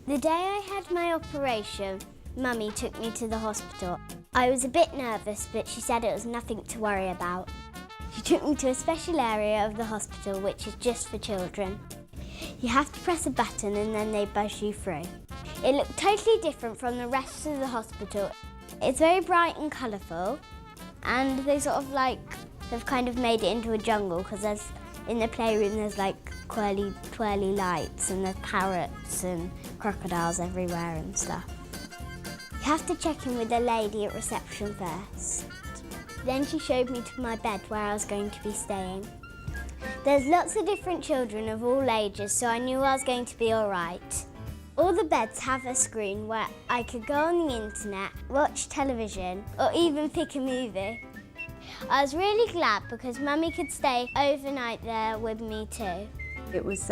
The day I had my operation, Mummy took me to the hospital. I was a bit nervous, but she said it was nothing to worry about. She took me to a special area of the hospital which is just for children. You have to press a button and then they buzz you through. It looked totally different from the rest of the hospital. It's very bright and colourful, and they sort of have kind of made it into a jungle because in the playroom there's like twirly lights and there's parrots and crocodiles everywhere and stuff. You have to check in with the lady at reception first. Then she showed me to my bed where I was going to be staying. There's lots of different children of all ages, so I knew I was going to be all right. All the beds have a screen where I could go on the internet, watch television, or even pick a movie. I was really glad because Mummy could stay overnight there with me too. It was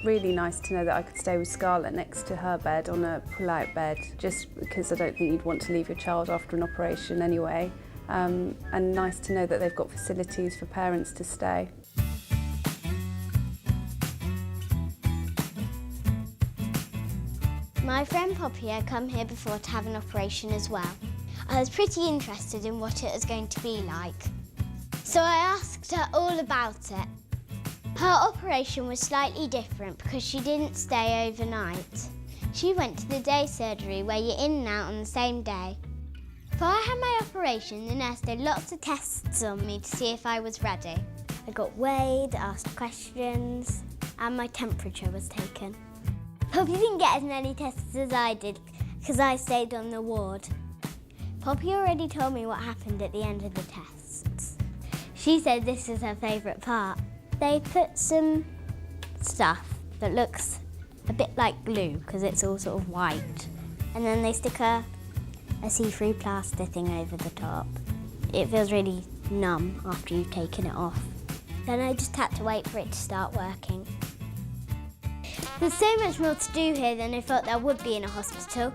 really nice to know that I could stay with Scarlet next to her bed on a pull-out bed, just because I don't think you'd want to leave your child after an operation anyway. And nice to know that they've got facilities for parents to stay. My friend Poppy had come here before to have an operation as well. I was pretty interested in what it was going to be like. So I asked her all about it. Her operation was slightly different because she didn't stay overnight. She went to the day surgery where you're in and out on the same day. Before I had my operation, the nurse did lots of tests on me to see if I was ready. I got weighed, asked questions, and my temperature was taken. Poppy didn't get as many tests as I did because I stayed on the ward. Poppy already told me what happened at the end of the tests. She said this is her favourite part. They put some stuff that looks a bit like glue because it's all sort of white, and then they stick a see-through plaster thing over the top. It feels really numb after you've taken it off. Then I just had to wait for it to start working. There's so much more to do here than I thought there would be in a hospital.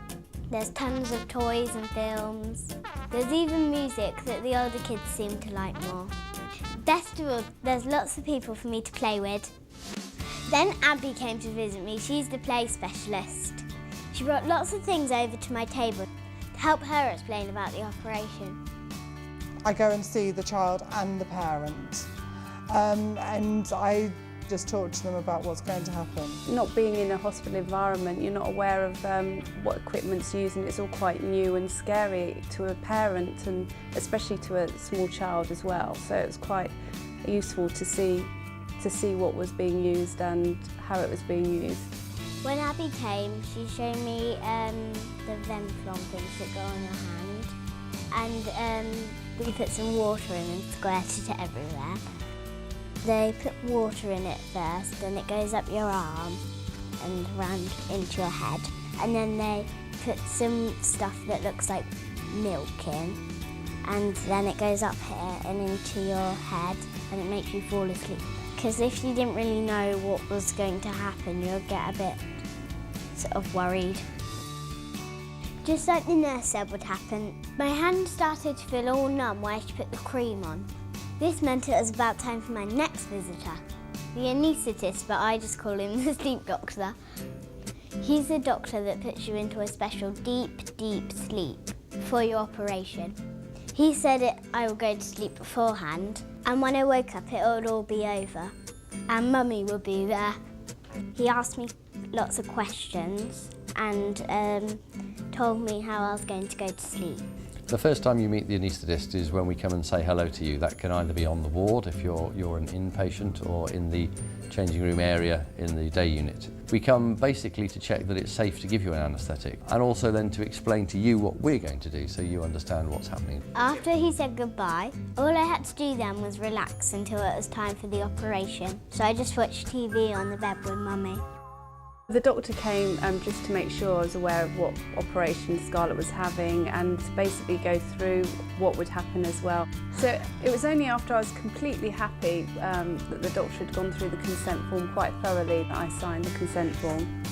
There's tons of toys and films. There's even music that the older kids seem to like more. Best of all, there's lots of people for me to play with. Then Abby came to visit me. She's the play specialist. She brought lots of things over to my table to help her explain about the operation. I go and see the child and the parent, and I just talk to them about what's going to happen. Not being in a hospital environment, you're not aware of what equipment's used, and it's all quite new and scary to a parent, and especially to a small child as well. So it was quite useful to see what was being used and how it was being used. When Abby came, she showed me the Venflon things that go on your hand, and we put some water in and squirted it everywhere. They put water in it first, and it goes up your arm and round into your head, and then they put some stuff that looks like milk in, and then it goes up here and into your head, and it makes you fall asleep. Because if you didn't really know what was going to happen, you'll get a bit sort of worried. Just like the nurse said would happen, my hand started to feel all numb where she put the cream on. This meant it was about time for my next visitor, the anaesthetist, but I just call him the sleep doctor. He's the doctor that puts you into a special deep, deep sleep before your operation. He said I would go to sleep beforehand, and when I woke up it would all be over, and Mummy would be there. He asked me lots of questions and told me how I was going to go to sleep. The first time you meet the anaesthetist is when we come and say hello to you. That can either be on the ward if you're an inpatient, or in the changing room area in the day unit. We come basically to check that it's safe to give you an anaesthetic, and also then to explain to you what we're going to do so you understand what's happening. After he said goodbye, all I had to do then was relax until it was time for the operation. So I just watched TV on the bed with Mummy. The doctor came just to make sure I was aware of what operation Scarlet was having, and to basically go through what would happen as well. So it was only after I was completely happy that the doctor had gone through the consent form quite thoroughly that I signed the consent form.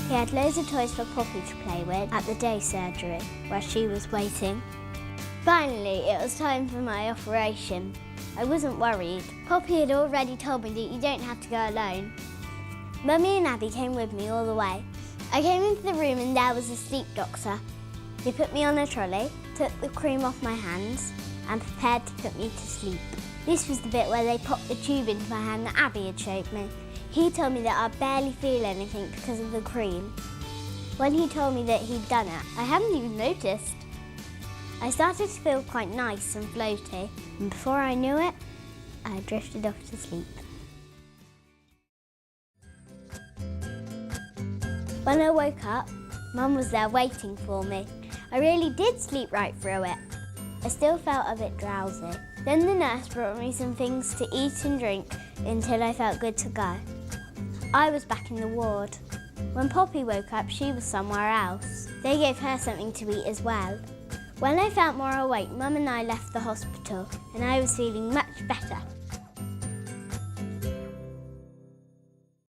He had loads of toys for Poppy to play with at the day surgery where she was waiting. Finally, it was time for my operation. I wasn't worried. Poppy had already told me that you don't have to go alone. Mummy and Abby came with me all the way, I came into the room and there was a sleep doctor. He put me on a trolley, took the cream off my hands and prepared to put me to sleep. This was the bit where they popped the tube into my hand that Abby had showed me. He told me that I'd barely feel anything because of the cream. When he told me that he'd done it, I hadn't even noticed. I started to feel quite nice and floaty, and before I knew it, I drifted off to sleep. When I woke up, Mum was there waiting for me. I really did sleep right through it. I still felt a bit drowsy. Then the nurse brought me some things to eat and drink until I felt good to go. I was back in the ward. When Poppy woke up, she was somewhere else. They gave her something to eat as well. When I felt more awake, Mum and I left the hospital and I was feeling much better.